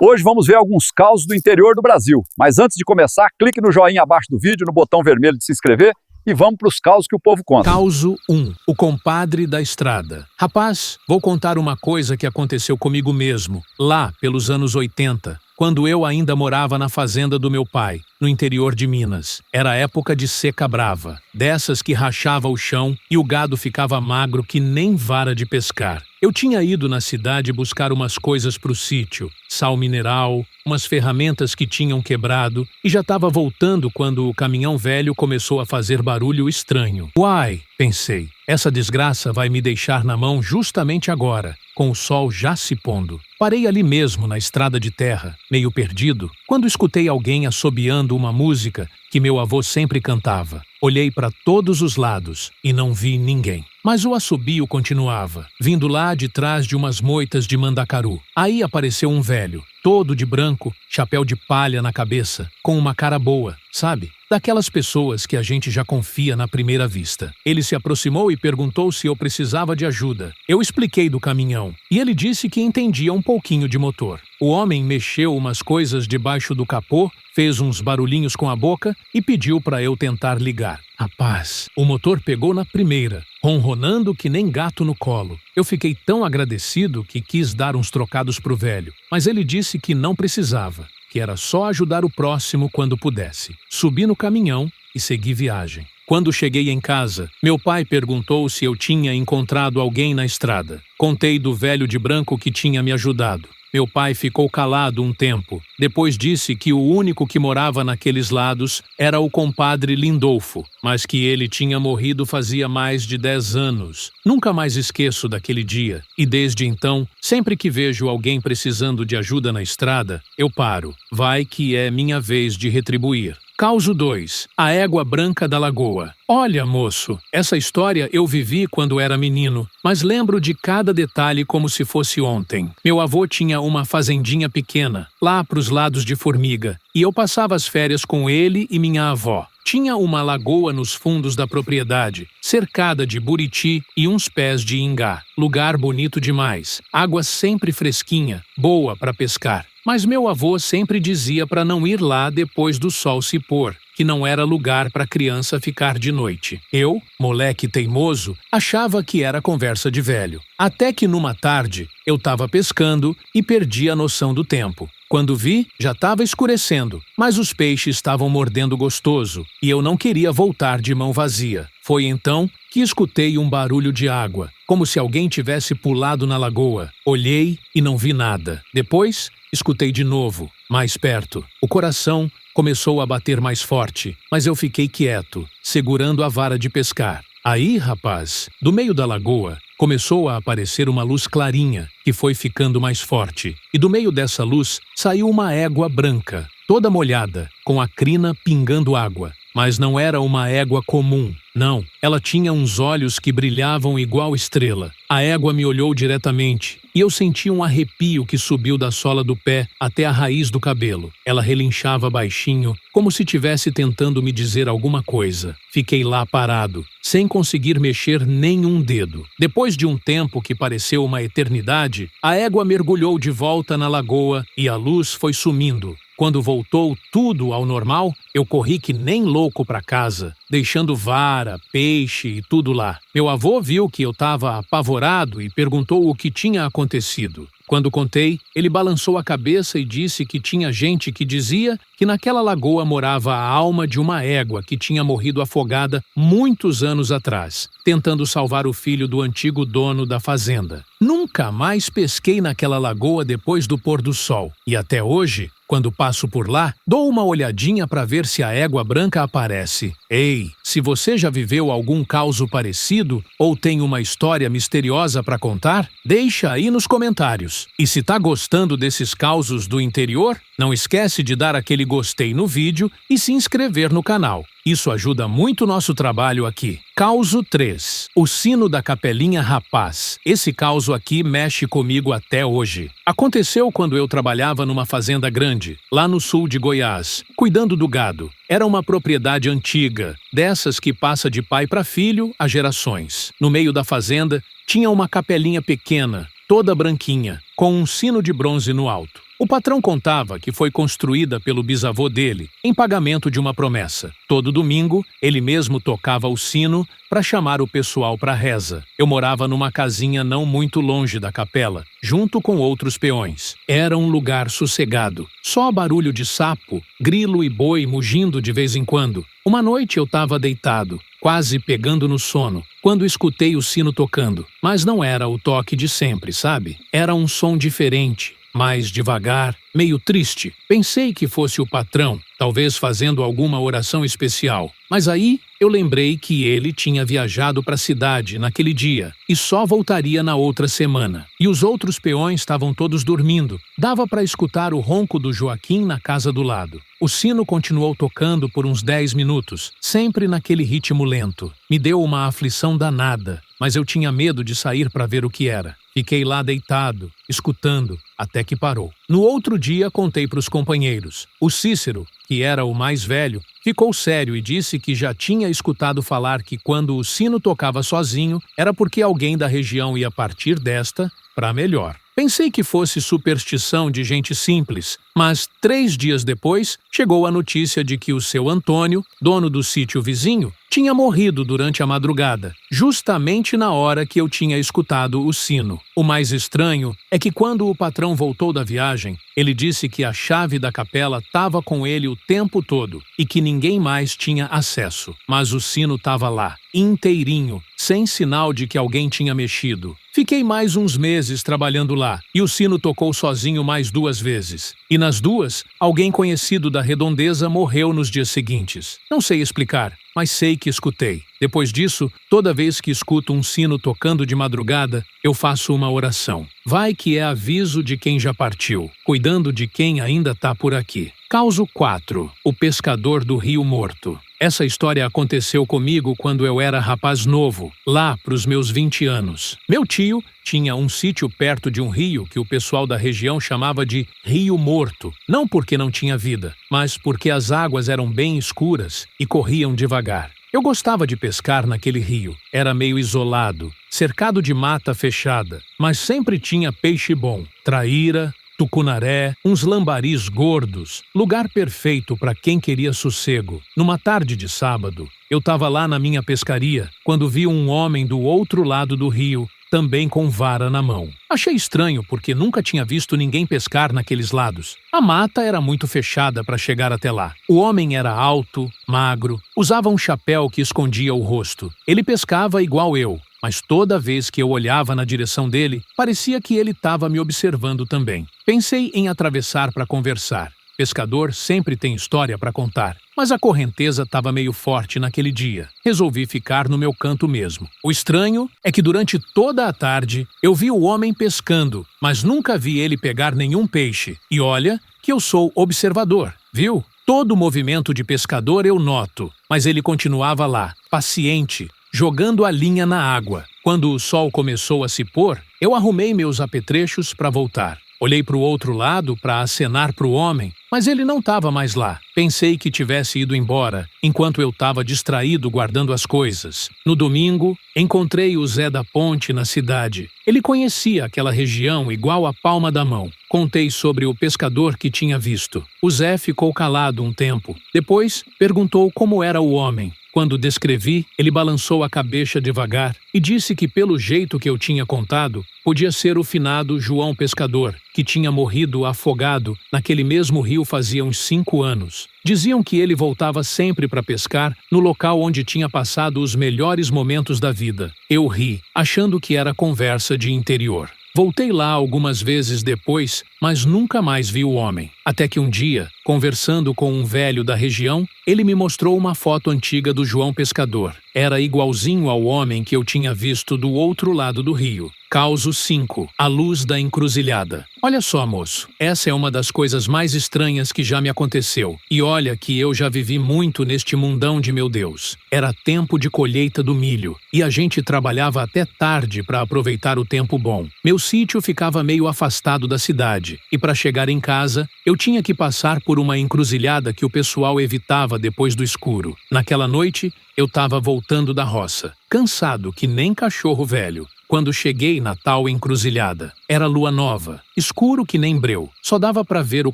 Hoje vamos ver alguns causos do interior do Brasil. Mas antes de começar, clique no joinha abaixo do vídeo, no botão vermelho de se inscrever e vamos para os causos que o povo conta. Causo 1. O compadre da estrada. Rapaz, vou contar uma coisa que aconteceu comigo mesmo, lá pelos anos 80, quando eu ainda morava na fazenda do meu pai, no interior de Minas. Era época de seca brava, dessas que rachava o chão e o gado ficava magro que nem vara de pescar. Eu tinha ido na cidade buscar umas coisas para o sítio, sal mineral, umas ferramentas que tinham quebrado, e já estava voltando quando o caminhão velho começou a fazer barulho estranho. Uai, pensei, essa desgraça vai me deixar na mão justamente agora, com o sol já se pondo. Parei ali mesmo, na estrada de terra, meio perdido, quando escutei alguém assobiando uma música que meu avô sempre cantava. Olhei para todos os lados e não vi ninguém. Mas o assobio continuava, vindo lá de trás de umas moitas de mandacaru. Aí apareceu um velho, todo de branco, chapéu de palha na cabeça, com uma cara boa, sabe? Daquelas pessoas que a gente já confia na primeira vista. Ele se aproximou e perguntou se eu precisava de ajuda. Eu expliquei do caminhão, e ele disse que entendia um pouquinho de motor. O homem mexeu umas coisas debaixo do capô, fez uns barulhinhos com a boca e pediu para eu tentar ligar. Rapaz, o motor pegou na primeira, ronronando que nem gato no colo. Eu fiquei tão agradecido que quis dar uns trocados pro velho, mas ele disse que não precisava, que era só ajudar o próximo quando pudesse. Subi no caminhão e segui viagem. Quando cheguei em casa, meu pai perguntou se eu tinha encontrado alguém na estrada. Contei do velho de branco que tinha me ajudado. Meu pai ficou calado um tempo. Depois disse que o único que morava naqueles lados era o compadre Lindolfo, mas que ele tinha morrido fazia mais de 10 anos. Nunca mais esqueço daquele dia. E desde então, sempre que vejo alguém precisando de ajuda na estrada, eu paro. Vai que é minha vez de retribuir. Causo 2. A égua branca da lagoa. Olha, moço, essa história eu vivi quando era menino, mas lembro de cada detalhe como se fosse ontem. Meu avô tinha uma fazendinha pequena, lá pros lados de Formiga, e eu passava as férias com ele e minha avó. Tinha uma lagoa nos fundos da propriedade, cercada de buriti e uns pés de ingá. Lugar bonito demais, água sempre fresquinha, boa para pescar. Mas meu avô sempre dizia para não ir lá depois do sol se pôr, que não era lugar para criança ficar de noite. Eu, moleque teimoso, achava que era conversa de velho. Até que numa tarde, eu estava pescando e perdi a noção do tempo. Quando vi, já estava escurecendo, mas os peixes estavam mordendo gostoso e eu não queria voltar de mão vazia. Foi então que escutei um barulho de água, como se alguém tivesse pulado na lagoa. Olhei e não vi nada. Depois, escutei de novo, mais perto. O coração começou a bater mais forte, mas eu fiquei quieto, segurando a vara de pescar. Aí, rapaz, do meio da lagoa, começou a aparecer uma luz clarinha, que foi ficando mais forte. E do meio dessa luz saiu uma égua branca, toda molhada, com a crina pingando água. Mas não era uma égua comum, não. Ela tinha uns olhos que brilhavam igual estrela. A égua me olhou diretamente e eu senti um arrepio que subiu da sola do pé até a raiz do cabelo. Ela relinchava baixinho, como se estivesse tentando me dizer alguma coisa. Fiquei lá parado, sem conseguir mexer nenhum dedo. Depois de um tempo que pareceu uma eternidade, a égua mergulhou de volta na lagoa e a luz foi sumindo. Quando voltou tudo ao normal, eu corri que nem louco para casa, deixando vara, peixe e tudo lá. Meu avô viu que eu estava apavorado e perguntou o que tinha acontecido. Quando contei, ele balançou a cabeça e disse que tinha gente que dizia que naquela lagoa morava a alma de uma égua que tinha morrido afogada muitos anos atrás, tentando salvar o filho do antigo dono da fazenda. Nunca mais pesquei naquela lagoa depois do pôr do sol, e até hoje, quando passo por lá, dou uma olhadinha para ver se a égua branca aparece. Ei, se você já viveu algum causo parecido ou tem uma história misteriosa para contar, deixa aí nos comentários. E se tá gostando desses causos do interior, não esquece de dar aquele gostei no vídeo e se inscrever no canal. Isso ajuda muito o nosso trabalho aqui. Causo 3. O sino da capelinha rapaz. Esse causo aqui mexe comigo até hoje. Aconteceu quando eu trabalhava numa fazenda grande, lá no sul de Goiás, cuidando do gado. Era uma propriedade antiga, dessas que passa de pai para filho há gerações. No meio da fazenda, tinha uma capelinha pequena, toda branquinha, com um sino de bronze no alto. O patrão contava que foi construída pelo bisavô dele, em pagamento de uma promessa. Todo domingo, ele mesmo tocava o sino para chamar o pessoal para a reza. Eu morava numa casinha não muito longe da capela, junto com outros peões. Era um lugar sossegado. Só barulho de sapo, grilo e boi mugindo de vez em quando. Uma noite eu estava deitado, quase pegando no sono, quando escutei o sino tocando. Mas não era o toque de sempre, sabe? Era um som diferente. Mais devagar, meio triste. Pensei que fosse o patrão, talvez fazendo alguma oração especial. Mas aí eu lembrei que ele tinha viajado para a cidade naquele dia e só voltaria na outra semana. E os outros peões estavam todos dormindo. Dava para escutar o ronco do Joaquim na casa do lado. O sino continuou tocando por uns 10 minutos, sempre naquele ritmo lento. Me deu uma aflição danada, mas eu tinha medo de sair para ver o que era. Fiquei lá deitado, escutando, até que parou. No outro dia, contei para os companheiros. O Cícero, que era o mais velho, ficou sério e disse que já tinha escutado falar que quando o sino tocava sozinho, era porque alguém da região ia partir desta para melhor. Pensei que fosse superstição de gente simples, mas 3 dias depois chegou a notícia de que o seu Antônio, dono do sítio vizinho, tinha morrido durante a madrugada, justamente na hora que eu tinha escutado o sino. O mais estranho é que quando o patrão voltou da viagem, ele disse que a chave da capela estava com ele o tempo todo e que ninguém mais tinha acesso. Mas o sino estava lá, inteirinho, sem sinal de que alguém tinha mexido. Fiquei mais uns meses trabalhando lá e o sino tocou sozinho mais 2 vezes. E nas 2, alguém conhecido da redondeza morreu nos dias seguintes. Não sei explicar, mas sei que escutei. Depois disso, toda vez que escuto um sino tocando de madrugada, eu faço uma oração. Vai que é aviso de quem já partiu, cuidando de quem ainda está por aqui. Causo 4. O pescador do Rio Morto. Essa história aconteceu comigo quando eu era rapaz novo, lá para os meus 20 anos. Meu tio tinha um sítio perto de um rio que o pessoal da região chamava de Rio Morto. Não porque não tinha vida, mas porque as águas eram bem escuras e corriam devagar. Eu gostava de pescar naquele rio. Era meio isolado, cercado de mata fechada, mas sempre tinha peixe bom. Traíra, tucunaré, uns lambaris gordos, lugar perfeito para quem queria sossego. Numa tarde de sábado, eu estava lá na minha pescaria quando vi um homem do outro lado do rio, também com vara na mão. Achei estranho porque nunca tinha visto ninguém pescar naqueles lados. A mata era muito fechada para chegar até lá. O homem era alto, magro, usava um chapéu que escondia o rosto. Ele pescava igual eu, mas toda vez que eu olhava na direção dele, parecia que ele estava me observando também. Pensei em atravessar para conversar. Pescador sempre tem história para contar, mas a correnteza estava meio forte naquele dia. Resolvi ficar no meu canto mesmo. O estranho é que durante toda a tarde eu vi o homem pescando, mas nunca vi ele pegar nenhum peixe. E olha que eu sou observador, viu? Todo movimento de pescador eu noto, mas ele continuava lá, paciente, jogando a linha na água. Quando o sol começou a se pôr, eu arrumei meus apetrechos para voltar. Olhei para o outro lado para acenar para o homem, mas ele não estava mais lá. Pensei que tivesse ido embora, enquanto eu estava distraído guardando as coisas. No domingo, encontrei o Zé da Ponte na cidade. Ele conhecia aquela região igual a palma da mão. Contei sobre o pescador que tinha visto. O Zé ficou calado um tempo. Depois, perguntou como era o homem. Quando descrevi, ele balançou a cabeça devagar e disse que pelo jeito que eu tinha contado, podia ser o finado João Pescador, que tinha morrido afogado naquele mesmo rio fazia uns 5 anos. Diziam que ele voltava sempre para pescar no local onde tinha passado os melhores momentos da vida. Eu ri, achando que era conversa de interior. Voltei lá algumas vezes depois, mas nunca mais vi o homem. Até que um dia, conversando com um velho da região, ele me mostrou uma foto antiga do João Pescador. Era igualzinho ao homem que eu tinha visto do outro lado do rio. Causo 5. A luz da encruzilhada. Olha só, moço, essa é uma das coisas mais estranhas que já me aconteceu. E olha que eu já vivi muito neste mundão de meu Deus. Era tempo de colheita do milho, e a gente trabalhava até tarde para aproveitar o tempo bom. Meu sítio ficava meio afastado da cidade, e para chegar em casa, eu tinha que passar por uma encruzilhada que o pessoal evitava depois do escuro. Naquela noite, eu estava voltando da roça, cansado que nem cachorro velho. quando cheguei na tal encruzilhada. Era lua nova, escuro que nem breu. Só dava para ver o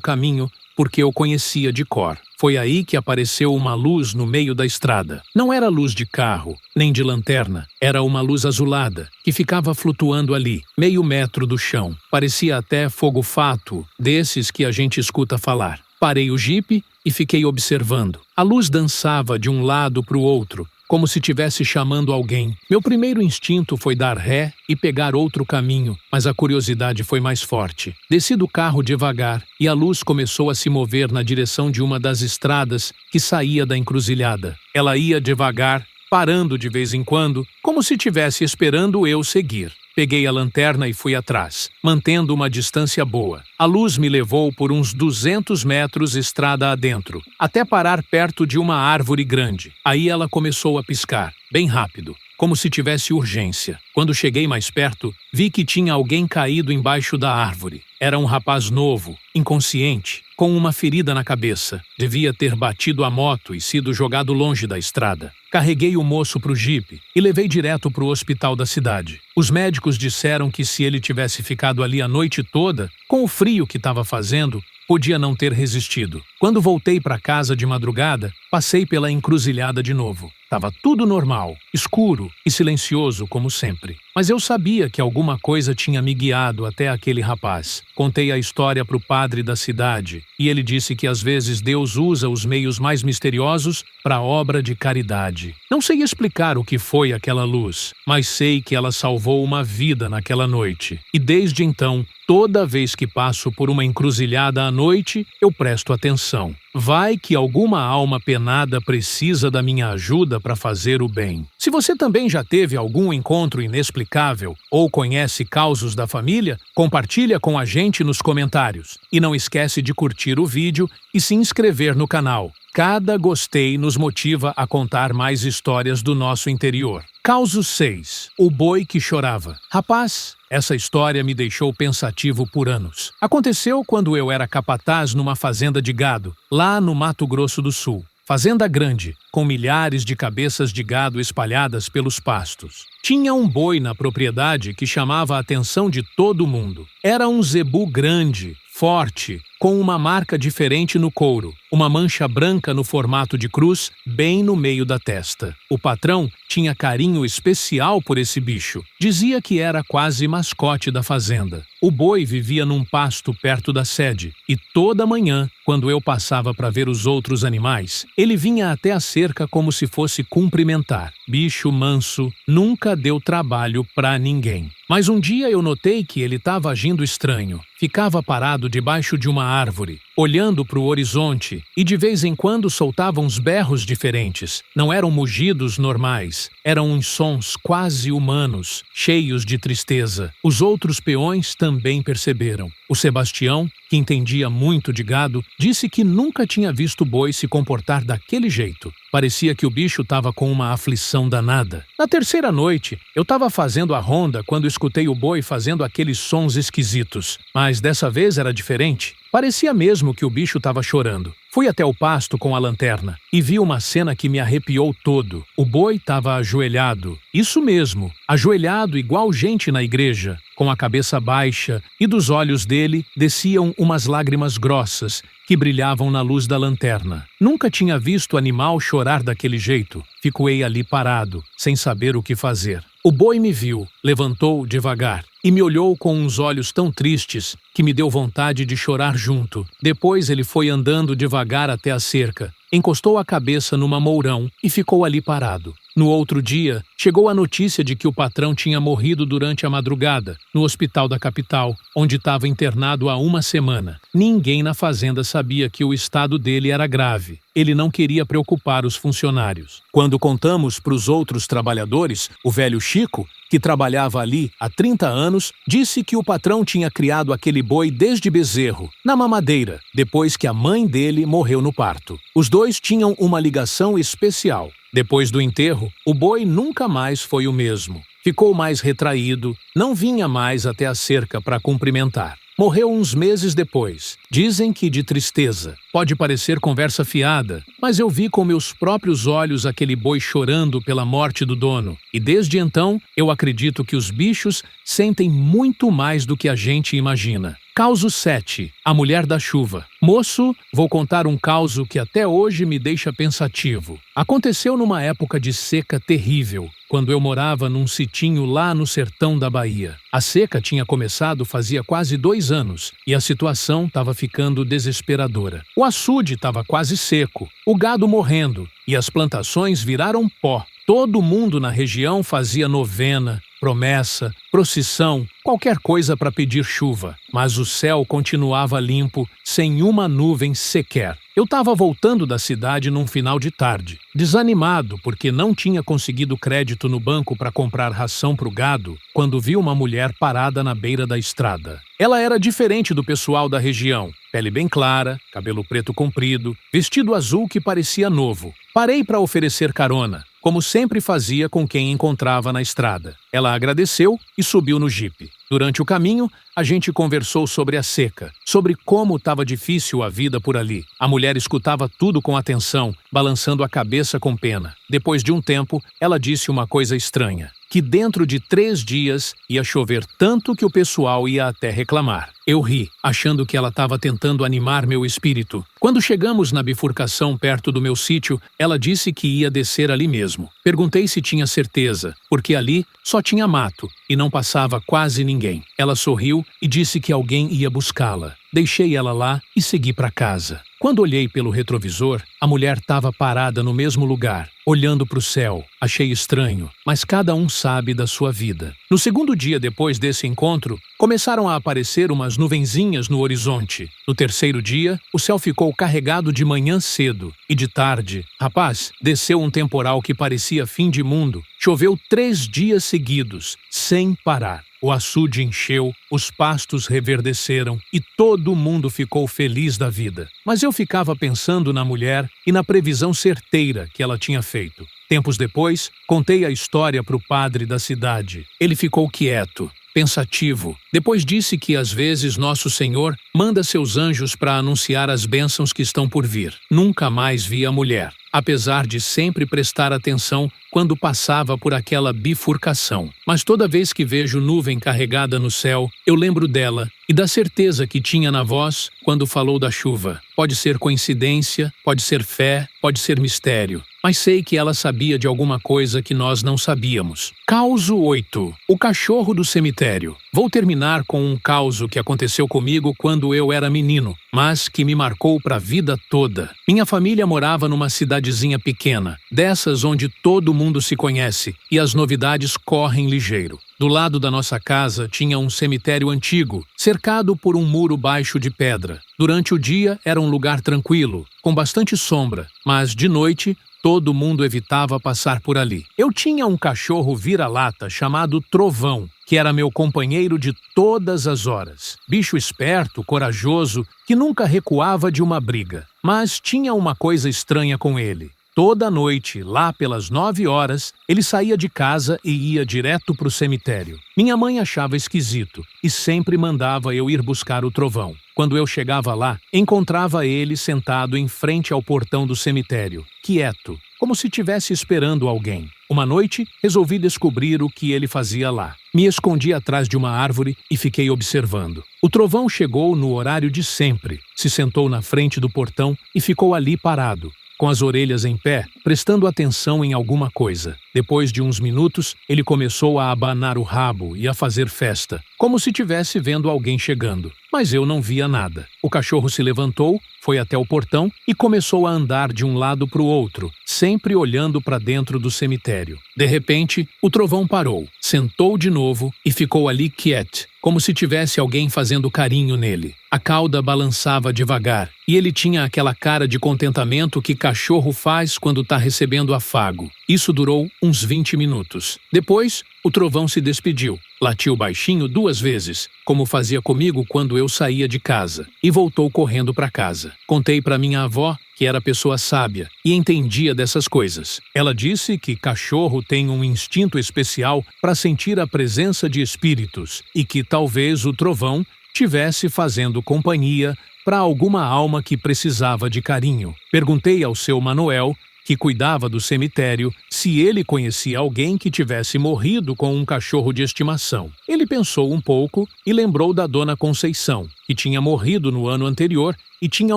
caminho porque eu conhecia de cor. Foi aí que apareceu uma luz no meio da estrada. Não era luz de carro, nem de lanterna. Era uma luz azulada, que ficava flutuando ali, meio metro do chão. Parecia até fogo-fato, desses que a gente escuta falar. Parei o jipe e fiquei observando. A luz dançava de um lado para o outro, como se estivesse chamando alguém. Meu primeiro instinto foi dar ré e pegar outro caminho, mas a curiosidade foi mais forte. Desci do carro devagar e a luz começou a se mover na direção de uma das estradas que saía da encruzilhada. Ela ia devagar, parando de vez em quando, como se estivesse esperando eu seguir. Peguei a lanterna e fui atrás, mantendo uma distância boa. A luz me levou por uns 200 metros estrada adentro, até parar perto de uma árvore grande. Aí ela começou a piscar, bem rápido, como se tivesse urgência. Quando cheguei mais perto, vi que tinha alguém caído embaixo da árvore. Era um rapaz novo, inconsciente, com uma ferida na cabeça. Devia ter batido a moto e sido jogado longe da estrada. Carreguei o moço para o jipe e levei direto para o hospital da cidade. Os médicos disseram que se ele tivesse ficado ali a noite toda, com o frio que estava fazendo, podia não ter resistido. Quando voltei para casa de madrugada, passei pela encruzilhada de novo. Estava tudo normal, escuro e silencioso como sempre. Mas eu sabia que alguma coisa tinha me guiado até aquele rapaz. Contei a história para o padre da cidade e ele disse que às vezes Deus usa os meios mais misteriosos para obra de caridade. Não sei explicar o que foi aquela luz, mas sei que ela salvou uma vida naquela noite. E desde então, toda vez que passo por uma encruzilhada à noite, eu presto atenção. Vai que alguma alma penada precisa da minha ajuda para fazer o bem. Se você também já teve algum encontro inexplicável ou conhece causos da família, compartilha com a gente nos comentários. E não esquece de curtir o vídeo e se inscrever no canal. Cada gostei nos motiva a contar mais histórias do nosso interior. Causo 6. O boi que chorava. Rapaz, essa história me deixou pensativo por anos. Aconteceu quando eu era capataz numa fazenda de gado, lá no Mato Grosso do Sul. Fazenda grande, com milhares de cabeças de gado espalhadas pelos pastos. Tinha um boi na propriedade que chamava a atenção de todo mundo. Era um zebu grande, forte, com uma marca diferente no couro, uma mancha branca no formato de cruz, bem no meio da testa. O patrão tinha carinho especial por esse bicho. Dizia que era quase mascote da fazenda. O boi vivia num pasto perto da sede, e toda manhã, quando eu passava para ver os outros animais, ele vinha até a cerca como se fosse cumprimentar. Bicho manso, nunca deu trabalho para ninguém. Mas um dia eu notei que ele estava agindo estranho. Ficava parado debaixo de uma árvore, olhando para o horizonte, e de vez em quando soltava uns berros diferentes. Não eram mugidos normais, eram uns sons quase humanos, cheios de tristeza. Os outros peões também perceberam. O Sebastião, que entendia muito de gado, disse que nunca tinha visto boi se comportar daquele jeito. Parecia que o bicho estava com uma aflição danada. Na terceira noite, eu estava fazendo a ronda quando escutei o boi fazendo aqueles sons esquisitos. Mas dessa vez era diferente. Parecia mesmo que o bicho estava chorando. Fui até o pasto com a lanterna e vi uma cena que me arrepiou todo. O boi estava ajoelhado. Isso mesmo, ajoelhado igual gente na igreja, com a cabeça baixa, e dos olhos dele desciam umas lágrimas grossas que brilhavam na luz da lanterna. Nunca tinha visto animal chorar daquele jeito. Fiquei ali parado, sem saber o que fazer. O boi me viu, levantou devagar e me olhou com uns olhos tão tristes que me deu vontade de chorar junto. Depois ele foi andando devagar até a cerca, encostou a cabeça numa mourão e ficou ali parado. No outro dia, chegou a notícia de que o patrão tinha morrido durante a madrugada, no hospital da capital, onde estava internado há uma semana. Ninguém na fazenda sabia que o estado dele era grave. Ele não queria preocupar os funcionários. Quando contamos para os outros trabalhadores, o velho Chico, que trabalhava ali há 30 anos, disse que o patrão tinha criado aquele boi desde bezerro, na mamadeira, depois que a mãe dele morreu no parto. Os dois tinham uma ligação especial. Depois do enterro, o boi nunca mais foi o mesmo. Ficou mais retraído, não vinha mais até a cerca para cumprimentar. Morreu uns meses depois. Dizem que de tristeza. Pode parecer conversa fiada, mas eu vi com meus próprios olhos aquele boi chorando pela morte do dono. E desde então, eu acredito que os bichos sentem muito mais do que a gente imagina. Causo 7. A Mulher da Chuva. Moço, vou contar um causo que até hoje me deixa pensativo. Aconteceu numa época de seca terrível, quando eu morava num sitinho lá no sertão da Bahia. A seca tinha começado fazia quase 2 anos e a situação estava ficando desesperadora. O açude estava quase seco, o gado morrendo e as plantações viraram pó. Todo mundo na região fazia novena, promessa, procissão, qualquer coisa para pedir chuva, mas o céu continuava limpo, sem uma nuvem sequer. Eu estava voltando da cidade num final de tarde, desanimado porque não tinha conseguido crédito no banco para comprar ração para o gado, quando vi uma mulher parada na beira da estrada. Ela era diferente do pessoal da região, pele bem clara, cabelo preto comprido, vestido azul que parecia novo. Parei para oferecer carona, como sempre fazia com quem encontrava na estrada. Ela agradeceu e subiu no jipe. Durante o caminho, a gente conversou sobre a seca, sobre como estava difícil a vida por ali. A mulher escutava tudo com atenção, balançando a cabeça com pena. Depois de um tempo, ela disse uma coisa estranha, que dentro de 3 dias ia chover tanto que o pessoal ia até reclamar. Eu ri, achando que ela estava tentando animar meu espírito. Quando chegamos na bifurcação perto do meu sítio, ela disse que ia descer ali mesmo. Perguntei se tinha certeza, porque ali só tinha mato e não passava quase ninguém. Ela sorriu e disse que alguém ia buscá-la. Deixei ela lá e segui para casa. Quando olhei pelo retrovisor, a mulher estava parada no mesmo lugar, olhando para o céu. Achei estranho, mas cada um sabe da sua vida. No segundo dia depois desse encontro, começaram a aparecer umas nuvenzinhas no horizonte. No terceiro dia, o céu ficou carregado de manhã cedo. E de tarde, rapaz, desceu um temporal que parecia fim de mundo. Choveu 3 dias seguidos, sem parar. O açude encheu, os pastos reverdeceram e todo mundo ficou feliz da vida. Mas eu ficava pensando na mulher e na previsão certeira que ela tinha feito. Tempos depois, contei a história para o padre da cidade. Ele ficou quieto, pensativo. Depois disse que às vezes Nosso Senhor manda seus anjos para anunciar as bênçãos que estão por vir. Nunca mais vi a mulher, apesar de sempre prestar atenção quando passava por aquela bifurcação. Mas toda vez que vejo nuvem carregada no céu, eu lembro dela e da certeza que tinha na voz quando falou da chuva. Pode ser coincidência, pode ser fé, pode ser mistério. Mas sei que ela sabia de alguma coisa que nós não sabíamos. Causo 8. O cachorro do cemitério. Vou terminar com um causo que aconteceu comigo quando eu era menino, mas que me marcou para a vida toda. Minha família morava numa cidadezinha pequena, dessas onde todo mundo se conhece e as novidades correm ligeiro. Do lado da nossa casa tinha um cemitério antigo, cercado por um muro baixo de pedra. Durante o dia era um lugar tranquilo, com bastante sombra, mas de noite todo mundo evitava passar por ali. Eu tinha um cachorro vira-lata chamado Trovão, que era meu companheiro de todas as horas. Bicho esperto, corajoso, que nunca recuava de uma briga. Mas tinha uma coisa estranha com ele. Toda noite, lá pelas 9 horas, ele saía de casa e ia direto para o cemitério. Minha mãe achava esquisito e sempre mandava eu ir buscar o Trovão. Quando eu chegava lá, encontrava ele sentado em frente ao portão do cemitério, quieto, como se estivesse esperando alguém. Uma noite, resolvi descobrir o que ele fazia lá. Me escondi atrás de uma árvore e fiquei observando. O Trovão chegou no horário de sempre, se sentou na frente do portão e ficou ali parado, com as orelhas em pé, prestando atenção em alguma coisa. Depois de uns minutos, ele começou a abanar o rabo e a fazer festa, como se estivesse vendo alguém chegando. Mas eu não via nada. O cachorro se levantou, foi até o portão e começou a andar de um lado para o outro, sempre olhando para dentro do cemitério. De repente, o Trovão parou, sentou de novo e ficou ali quieto, como se tivesse alguém fazendo carinho nele. A cauda balançava devagar e ele tinha aquela cara de contentamento que cachorro faz quando está recebendo afago. Isso durou uns 20 minutos. Depois, o Trovão se despediu. Latiu baixinho 2 vezes, como fazia comigo quando eu saía de casa, e voltou correndo para casa. Contei para minha avó, que era pessoa sábia e entendia dessas coisas. Ela disse que cachorro tem um instinto especial para sentir a presença de espíritos e que talvez o Trovão tivesse fazendo companhia para alguma alma que precisava de carinho. Perguntei ao seu Manuel, que cuidava do cemitério, se ele conhecia alguém que tivesse morrido com um cachorro de estimação. Ele pensou um pouco e lembrou da Dona Conceição, que tinha morrido no ano anterior e tinha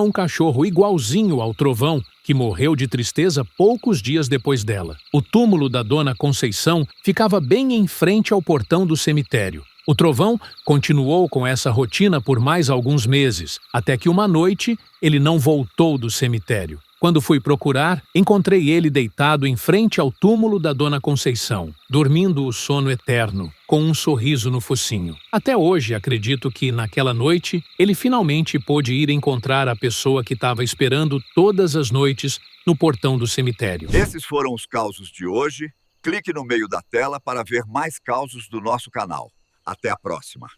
um cachorro igualzinho ao Trovão, que morreu de tristeza poucos dias depois dela. O túmulo da Dona Conceição ficava bem em frente ao portão do cemitério. O Trovão continuou com essa rotina por mais alguns meses, até que uma noite ele não voltou do cemitério. Quando fui procurar, encontrei ele deitado em frente ao túmulo da Dona Conceição, dormindo o sono eterno, com um sorriso no focinho. Até hoje acredito que, naquela noite, ele finalmente pôde ir encontrar a pessoa que estava esperando todas as noites no portão do cemitério. Esses foram os causos de hoje. Clique no meio da tela para ver mais causos do nosso canal. Até a próxima!